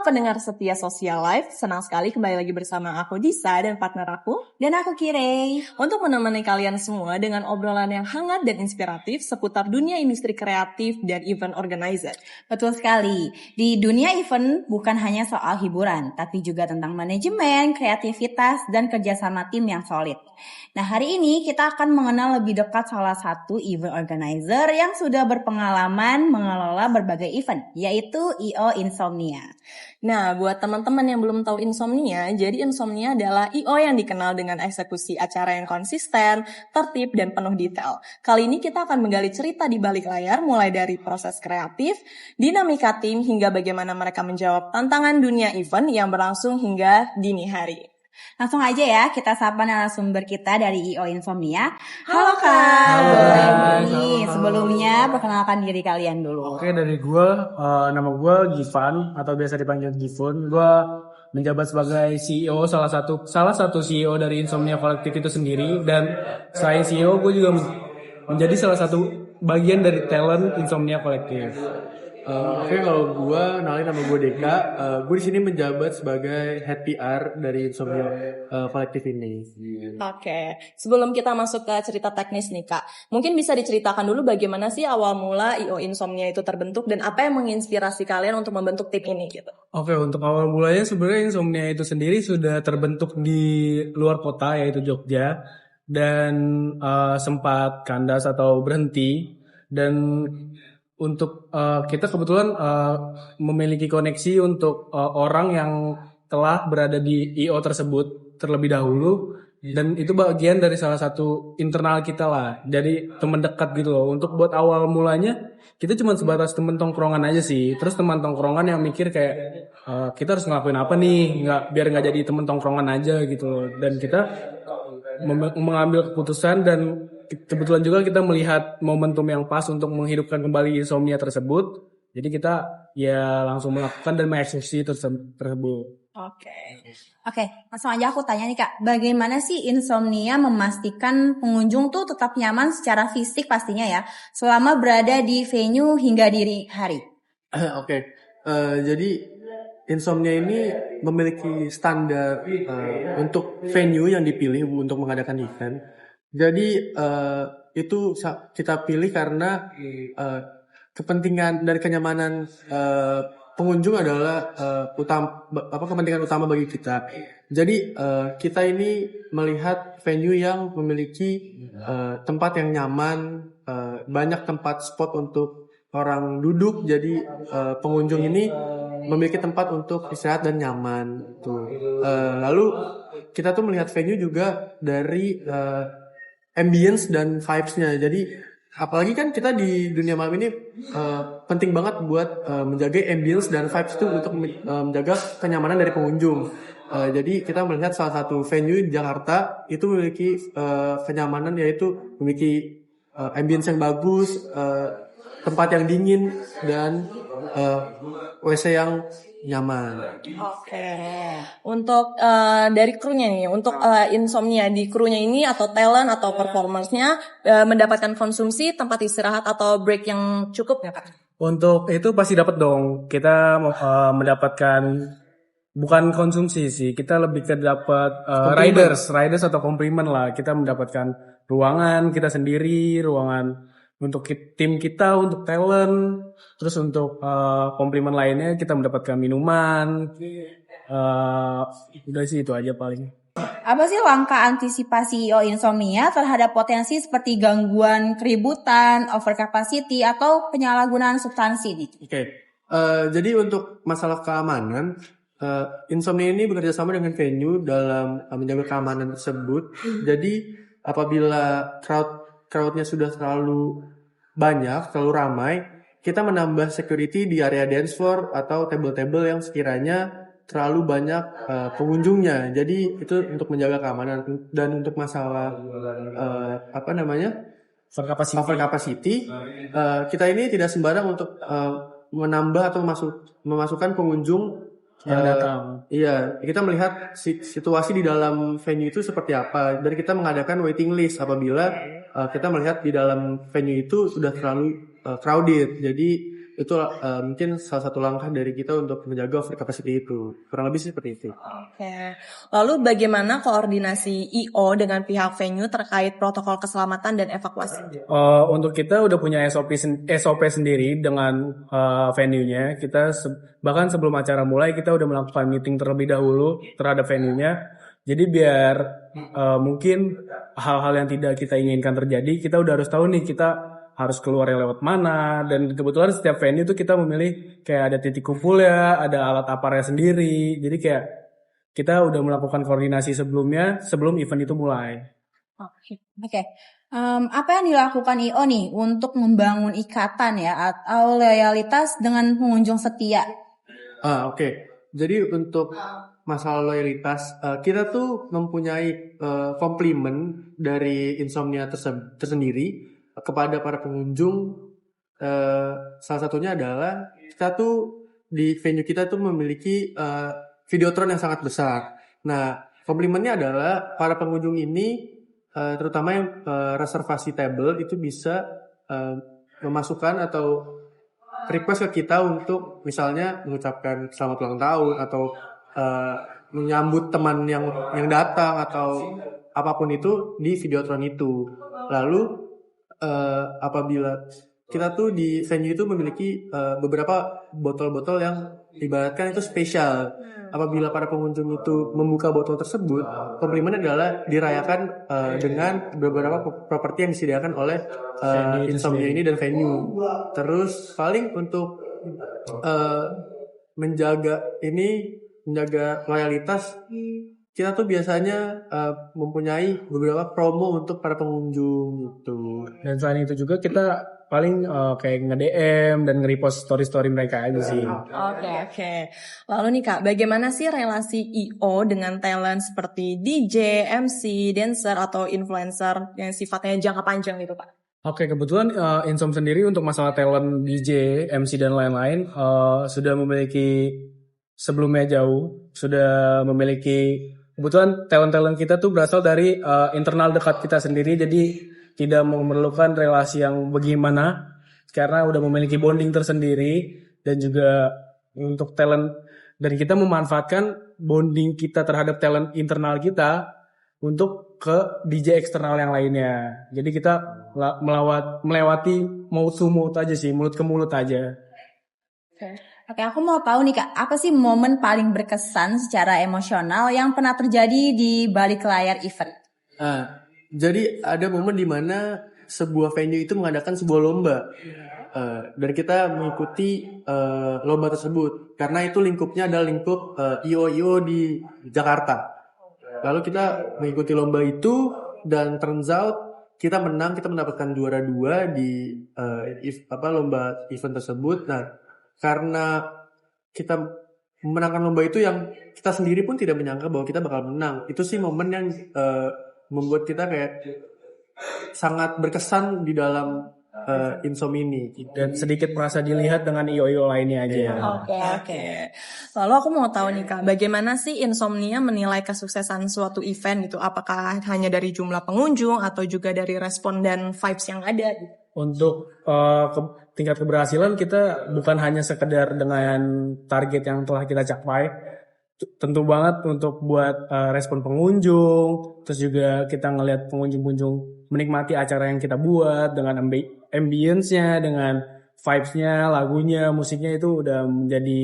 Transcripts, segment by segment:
Halo pendengar setia Social Life, senang sekali kembali lagi bersama aku Disa dan partner aku. Dan aku Kirei. Untuk menemani kalian semua dengan obrolan yang hangat dan inspiratif seputar dunia industri kreatif dan event organizer. Betul sekali, di dunia event bukan hanya soal hiburan, tapi juga tentang manajemen, kreativitas, dan kerjasama tim yang solid. Nah, hari ini kita akan mengenal lebih dekat salah satu event organizer yang sudah berpengalaman mengelola berbagai event, yaitu I.O. Insomnia. Nah, buat teman-teman yang belum tahu Insomnia, jadi Insomnia adalah I.O. yang dikenal dengan eksekusi acara yang konsisten, tertib, dan penuh detail. Kali ini kita akan menggali cerita di balik layar, mulai dari proses kreatif, dinamika tim, hingga bagaimana mereka menjawab tantangan dunia event yang berlangsung hingga dini hari. Langsung aja ya, kita sapa narasumber kita dari I.O. Insomnia. Halo Kak. Halo. Sebelumnya perkenalkan diri kalian dulu. Oke, dari gue, nama gue Givan atau biasa dipanggil Gifun. Gue menjabat sebagai CEO salah satu CEO dari Insomnia Collective itu sendiri, dan selain CEO gue juga menjadi salah satu bagian dari talent Insomnia Collective. Oke, kalau gue nama gue Deka, gue di sini menjabat sebagai head PR dari Insomnia Collective ini. Oke, sebelum kita masuk ke cerita teknis nih Kak, mungkin bisa diceritakan dulu bagaimana sih awal mula I.O. Insomnia itu terbentuk dan apa yang menginspirasi kalian untuk membentuk tim ini gitu? Oke, untuk awal mulanya sebenarnya Insomnia itu sendiri sudah terbentuk di luar kota, yaitu Jogja, dan sempat kandas atau berhenti. Dan untuk kita kebetulan memiliki koneksi untuk orang yang telah berada di I.O. tersebut terlebih dahulu, dan itu bagian dari salah satu internal kita lah, jadi teman dekat gitu loh. Untuk buat awal mulanya kita cuma sebatas teman tongkrongan aja sih, terus teman tongkrongan yang mikir kayak kita harus ngelakuin apa nih, biar nggak jadi teman tongkrongan aja gitu loh. Dan kita mengambil keputusan, dan kebetulan juga kita melihat momentum yang pas untuk menghidupkan kembali Insomnia tersebut. Jadi kita ya langsung melakukan dan mengeksekusi tersebut. Oke, langsung aja aku tanya nih Kak, bagaimana sih Insomnia memastikan pengunjung tuh tetap nyaman secara fisik pastinya ya, selama berada di venue hingga dini hari? Oke, jadi Insomnia ini memiliki standar untuk venue yang dipilih untuk mengadakan event. Jadi itu kita pilih karena kepentingan dari kenyamanan pengunjung adalah kepentingan utama bagi kita. Jadi kita ini melihat venue yang memiliki tempat yang nyaman, banyak tempat spot untuk orang duduk. Jadi pengunjung ini memiliki tempat untuk istirahat dan nyaman. Lalu kita tuh melihat venue juga dari ambience dan vibes-nya. Jadi apalagi kan kita di dunia malam ini penting banget buat menjaga ambience dan vibes itu untuk menjaga kenyamanan dari pengunjung. Jadi kita melihat salah satu venue di Jakarta itu memiliki kenyamanan, yaitu memiliki ambience yang bagus, tempat yang dingin, dan WC yang nyaman. Oke. Untuk dari krunya nih, untuk Insomnia di krunya ini atau talent atau performance-nya mendapatkan konsumsi, tempat istirahat atau break yang cukup nggak Kak? Untuk itu pasti dapat dong. Kita mendapatkan bukan konsumsi sih, kita lebih ke dapat riders atau komplimen lah. Kita mendapatkan ruangan kita sendiri, ruangan untuk tim kita, untuk talent, terus untuk komplimen lainnya kita mendapatkan minuman. Udah sih itu aja paling. Apa sih langkah antisipasi I.O. Insomnia terhadap potensi seperti gangguan keributan, overcapacity, atau penyalahgunaan substansi nih? Oke. Jadi untuk masalah keamanan, Insomnia ini bekerja sama dengan venue dalam menjaga keamanan tersebut. Jadi apabila crowdnya sudah terlalu banyak, terlalu ramai, kita menambah security di area dance floor atau table-table yang sekiranya terlalu banyak pengunjungnya. Jadi itu untuk menjaga keamanan. Dan untuk masalah overcapacity, kita ini tidak sembarang untuk menambah atau memasukkan pengunjung yang datang. Iya, kita melihat situasi di dalam venue itu seperti apa, dan kita mengadakan waiting list apabila kita melihat di dalam venue itu sudah terlalu crowded. Jadi itu mungkin salah satu langkah dari kita untuk menjaga over capacity itu. Kurang lebih seperti itu. Oke. Lalu bagaimana koordinasi IO dengan pihak venue terkait protokol keselamatan dan evakuasi? Untuk kita udah punya SOP sendiri dengan venue-nya. Kita bahkan sebelum acara mulai kita udah melakukan meeting terlebih dahulu terhadap venue-nya. Jadi biar mungkin hal-hal yang tidak kita inginkan terjadi, kita udah harus tahu nih kita harus keluar lewat mana. Dan kebetulan setiap venue itu kita memilih kayak ada titik kumpul ya, ada alat aparnya sendiri. Jadi kayak kita udah melakukan koordinasi sebelumnya sebelum event itu mulai. Oke. Apa yang dilakukan IO nih untuk membangun ikatan ya atau loyalitas dengan pengunjung setia? Oke. Jadi untuk masalah loyalitas, kita tuh mempunyai komplimen dari Insomnia tersendiri kepada para pengunjung. Salah satunya adalah kita tuh di venue kita tuh memiliki videotron yang sangat besar. Nah, komplimennya adalah para pengunjung ini terutama yang reservasi table itu bisa memasukkan atau request ke kita untuk misalnya mengucapkan selamat ulang tahun atau menyambut teman yang datang atau apapun itu di videotron itu. Lalu apabila kita tuh di venue itu memiliki beberapa botol-botol yang ibaratkan itu spesial. Apabila para pengunjung itu membuka botol tersebut, komplimen adalah dirayakan dengan beberapa properti yang disediakan oleh Insomnia ini dan venue. Terus paling untuk menjaga loyalitas, kita tuh biasanya mempunyai beberapa promo untuk para pengunjung gitu. Dan selain itu juga kita paling kayak nge-DM dan nge-repost story-story mereka aja sih. Oke. Lalu nih Kak, bagaimana sih relasi IO dengan talent seperti DJ, MC, dancer, atau influencer yang sifatnya jangka panjang gitu Pak? Oke, kebetulan Insom sendiri untuk masalah talent DJ, MC, dan lain-lain sudah memiliki sebelumnya jauh, sudah memiliki kebetulan talent-talent kita tuh berasal dari internal dekat kita sendiri, jadi tidak memerlukan relasi yang bagaimana karena udah memiliki bonding tersendiri. Dan juga untuk talent, dan kita memanfaatkan bonding kita terhadap talent internal kita untuk ke DJ eksternal yang lainnya. Jadi kita melewati mouth to mouth aja sih, mulut ke mulut aja. Oke, aku mau tahu nih Kak, apa sih momen paling berkesan secara emosional yang pernah terjadi di balik layar event? Jadi ada momen di mana sebuah venue itu mengadakan sebuah lomba dan kita mengikuti lomba tersebut karena itu lingkupnya adalah lingkup IO di Jakarta. Lalu kita mengikuti lomba itu dan turns out kita menang, kita mendapatkan juara 2 di lomba event tersebut. Nah, karena kita memenangkan lomba itu yang kita sendiri pun tidak menyangka bahwa kita bakal menang. Itu sih momen yang membuat kita kayak sangat berkesan di dalam Insom ini. Dan sedikit merasa dilihat dengan IO-IO lainnya aja. Oke. Lalu aku mau tahu nih Kak, bagaimana sih Insomnia menilai kesuksesan suatu event gitu? Apakah hanya dari jumlah pengunjung atau juga dari respon dan vibes yang ada? Untuk tingkat keberhasilan kita bukan hanya sekedar dengan target yang telah kita capai. Tentu banget untuk buat respon pengunjung, terus juga kita ngelihat pengunjung menikmati acara yang kita buat dengan ambience-nya, dengan vibes-nya, lagunya, musiknya itu udah menjadi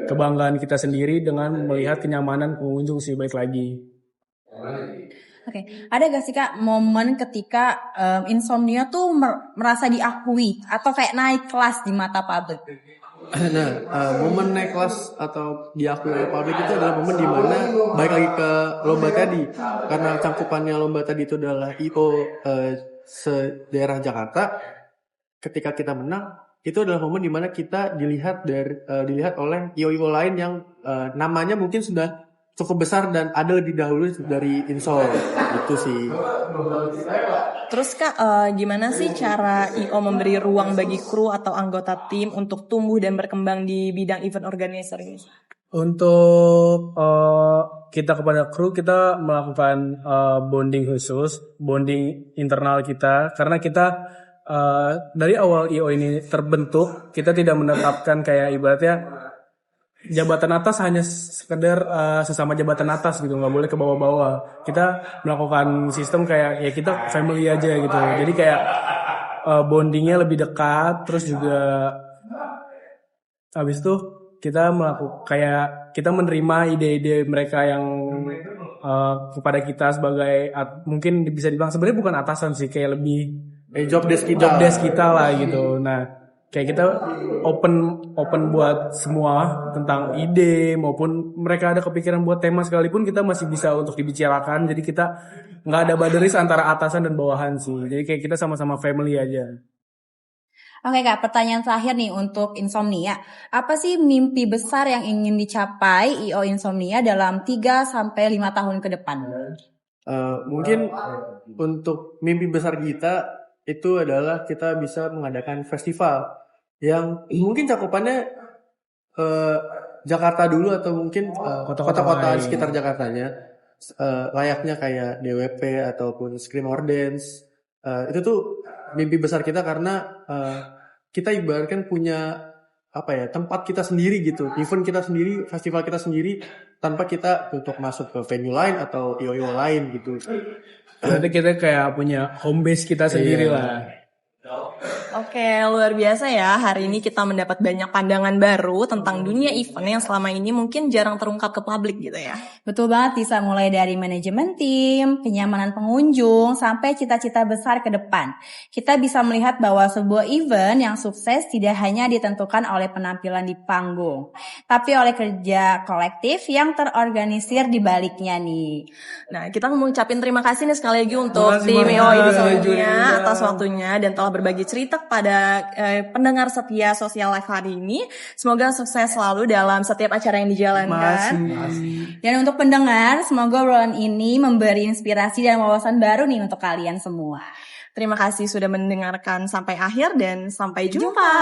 kebanggaan kita sendiri dengan melihat kenyamanan pengunjung sih baik lagi. Oke, ada gak sih Kak momen ketika Insomnia tuh merasa diakui atau kayak naik kelas di mata publik? Nah, momen naik kelas atau diakui oleh publik itu adalah momen di mana balik lagi ke lomba tadi, karena cangkupannya lomba tadi itu adalah IO se-daerah Jakarta. Ketika kita menang, itu adalah momen di mana kita dilihat oleh IO-IO lain yang namanya mungkin sudah cukup besar dan ada lebih dahulu dari Insol. Itu sih. Terus Kak, gimana sih cara IO memberi ruang bagi kru atau anggota tim untuk tumbuh dan berkembang di bidang event organizer ini? Untuk kita kepada kru, kita melakukan bonding khusus, bonding internal kita, karena kita dari awal IO ini terbentuk, kita tidak menetapkan kayak ibaratnya jabatan atas hanya sekedar sesama jabatan atas gitu, nggak boleh ke bawah-bawah. Kita melakukan sistem kayak ya kita family aja gitu. Jadi kayak bondingnya lebih dekat, terus juga habis itu kita melakukan kayak kita menerima ide-ide mereka yang kepada kita sebagai mungkin bisa dibilang sebenarnya bukan atasan sih, kayak lebih job desk kita lah gitu. Nah, kayak kita open buat semua tentang ide maupun mereka ada kepikiran buat tema sekalipun kita masih bisa untuk dibicarakan. Jadi kita nggak ada boundaries antara atasan dan bawahan sih. Jadi kayak kita sama-sama family aja. Oke Kak, pertanyaan terakhir nih untuk Insomnia. Apa sih mimpi besar yang ingin dicapai IO Insomnia dalam 3-5 tahun ke depan? Mungkin untuk mimpi besar kita itu adalah kita bisa mengadakan festival yang mungkin cakupannya Jakarta dulu atau mungkin kota-kota di sekitar Jakartanya, layaknya kayak DWP ataupun Scream or Dance. Itu tuh mimpi besar kita karena kita ibaratkan punya tempat kita sendiri gitu, event kita sendiri, festival kita sendiri, tanpa kita untuk masuk ke venue lain atau IO lain gitu. Berarti kita kayak punya home base kita sendiri lah. Oke, luar biasa ya. Hari ini kita mendapat banyak pandangan baru tentang dunia event yang selama ini mungkin jarang terungkap ke publik gitu ya. Betul banget, bisa mulai dari manajemen tim, kenyamanan pengunjung, sampai cita-cita besar ke depan. Kita bisa melihat bahwa sebuah event yang sukses tidak hanya ditentukan oleh penampilan di panggung, tapi oleh kerja kolektif yang terorganisir di baliknya nih. Nah, kita mau ngucapin terima kasih nih sekali lagi untuk tim IO Insomnia atas waktunya dan telah berbagi cerita kepada pendengar setia Sosial Life hari ini. Semoga sukses selalu dalam setiap acara yang dijalankan. Dan untuk pendengar, semoga obrolan ini memberi inspirasi dan wawasan baru nih untuk kalian semua. Terima kasih sudah mendengarkan sampai akhir dan sampai jumpa.